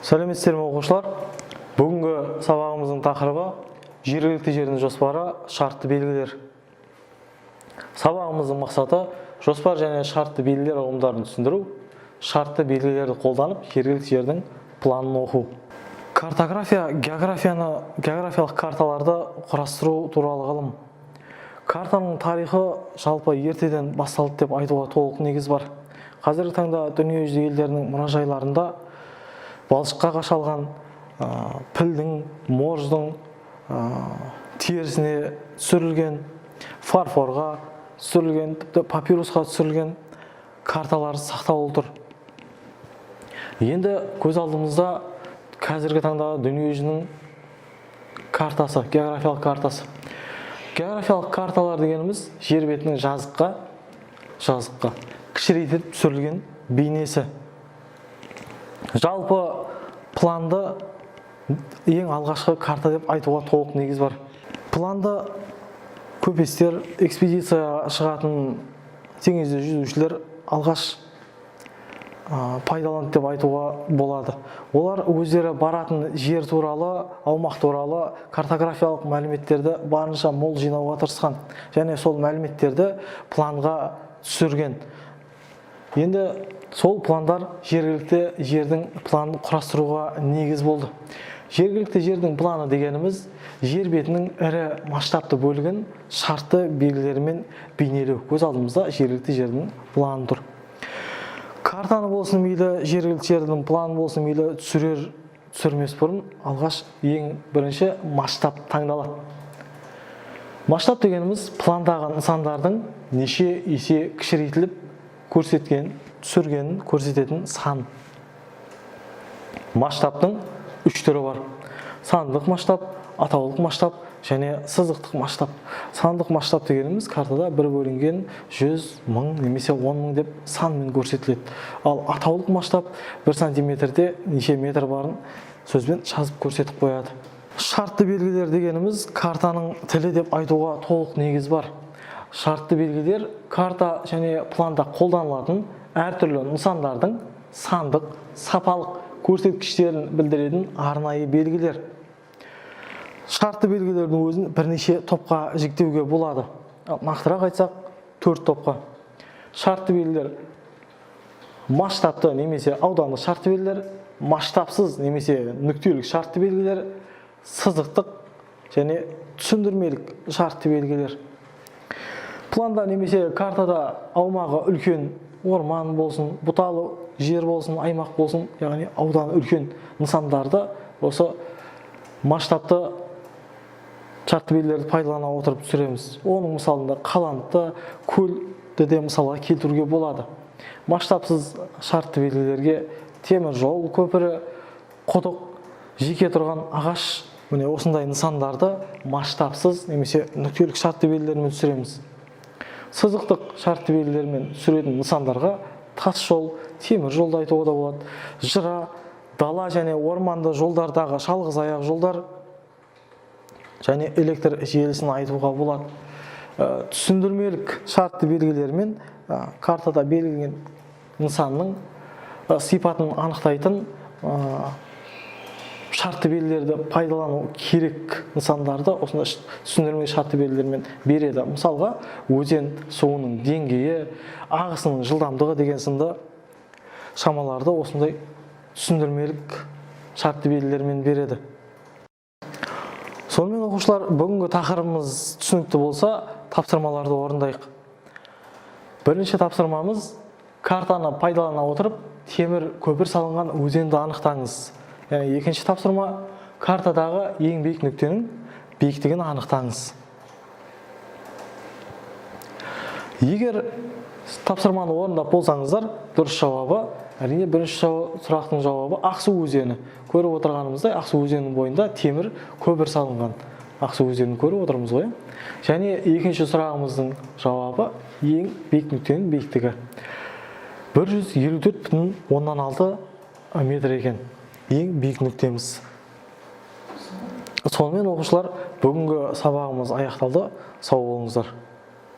Сәлеметсіздер ме оқушылар? Бүгінгі сабағымыздың тақырыбы жергілікті жердің жоспары, шартты белгілер. Сабағымыздың мақсаты жоспар және шартты белгілер ұғымдарын түсіндіру, шартты белгілерді қолданып, жергілікті жердің планын оқу. Картография, географиялық карталарды құрастыру туралы ғылым. Картаның тарихы жалпы ертеден басталды деп айтуға толық негіз бар. Қазіргі таңда дүниежүзі елдерінің мұражайларында балшыққа қашалған пілдің, мождың терісіне түсірілген, фарфорға түсірілген, тіпті папирусқа түсірілген карталар сақтаулы тұр. Енді көз алдымызда қазіргі таңдағы дүниежүзінің картасы, географиялық картасы. Географиялық карталар дегеніміз жер бетінің жазыққа кішірейтіп түсірілген бейнесі. Жалпы планды ең алғашқы карта деп айтуға толық негіз бар. Планды көпестер, экспедиция шығатын теңізде жүзушілер алғаш пайдаланды деп айтуға болады. Олар өздері баратын жер туралы, аумақ туралы картографиялық мәліметтерді барынша мол жинауға тырысқан және сол мәліметтерді планға түсірген. Енді сол пландар жергілікті жердің планын құрастыруға негіз болды. Жергілікті жердің планы дегеніміз жер бетінің ірі масштабты бөлігін шартты белгілермен бейнелеу. Көз алдымызда жергілікті жердің планы тұр. Картаны болсын мейлі, жергілікті жердің планы болсын мейлі, түсірмес бұрын алғаш ең бірінші масштаб таңдалады. Масштаб дегеніміз пландағы нысандардың неше есе кішірейтіліп түсіргенін көрсететін сан. Масштабтың үш түрі бар. Сандық масштаб, атаулық масштаб және сызықтық масштаб. Сандық масштаб дегеніміз картада бір бөлінген 100 мың немесе 10 мың деп санмен көрсетіледі. Ал атаулық масштаб 1 сантиметрде неше метр барын сөзбен жазып көрсетіп қояды. Шартты белгілер дегеніміз картаның тілі деп айтуға толық негіз бар. Шартты белгілер карта және планда қолданылатын әртүрлі нысандардың сандық, сапалық көрсеткіштерін білдіретін арнайы белгілер. Шартты белгілердің өзін бірнеше топқа жіктеуге болады. Нақтырақ айтсақ, 4 топқа. Шартты белгілер масштабты немесе аудандық шартты белгілер, масштабсыз немесе нүктелік шартты белгілер, сызықтық және түсіндірмелік шартты белгілер. Планда немесе картада аумағы үлкен орман болсын, бұталы жер болсын, аймақ болсын, яғни ауданы үлкен нысандарды осы масштабты шартты белгілерді пайдалана отырып түсіреміз. Оның мысалында қаланды, көлді де мысалға келтіруге болады. Масштабсыз шартты белгілерге темір жол көпірі, құдық, жеке тұрған ағаш, міне осындай нысандарды масштабсыз немесе нүктелік шартты белгілермен түсіреміз. Сызықтық шартты белгілермен түсіретін нысандарға тас жол, темір жолды айтуға да болады. Жыра, дала және орманды жолдардағы жалғыз аяқ жолдар және электр желісін айтуға болады. Түсіндірмелік шартты белгілермен картада белгіленген нысанның сипатын анықтайтын шартты белгілерді пайдалану керек нысандарды осында түсіндірмелік шартты белгілермен береді. Мысалға, өзен суының деңгейі, ағысының жылдамдығы деген сынды шамаларды осындай түсіндірмелік шартты белгілермен береді. Сонымен оқушылар, бүгінгі тақырыбымыз түсінікті болса, тапсырмаларды орындайық. Бірінші тапсырмамыз картаны пайдалана отырып, темір көпір салынған өзенді анықтаңыз. Яғни екінші тапсырма картадағы ең биік нүктенің биіктігін анықтаңыз. Егер тапсырманы орындап болсаңыздар, дұрыс жауабы, әрине бірінші сұрақтың жауабы Ақсу өзені. Көріп отырғанымыздай, Ақсу өзенінің бойында темір көпір салынған. Ақсу өзенін көріп отырмыз ғой. Және екінші сұрағымыздың жауабы ең биік нүктенің биіктігі 154,16 метр екен. Ең биік нүктеміз. Сонымен оқушылар, бүгінгі сабағымыз аяқталды. Сау болыңыздар.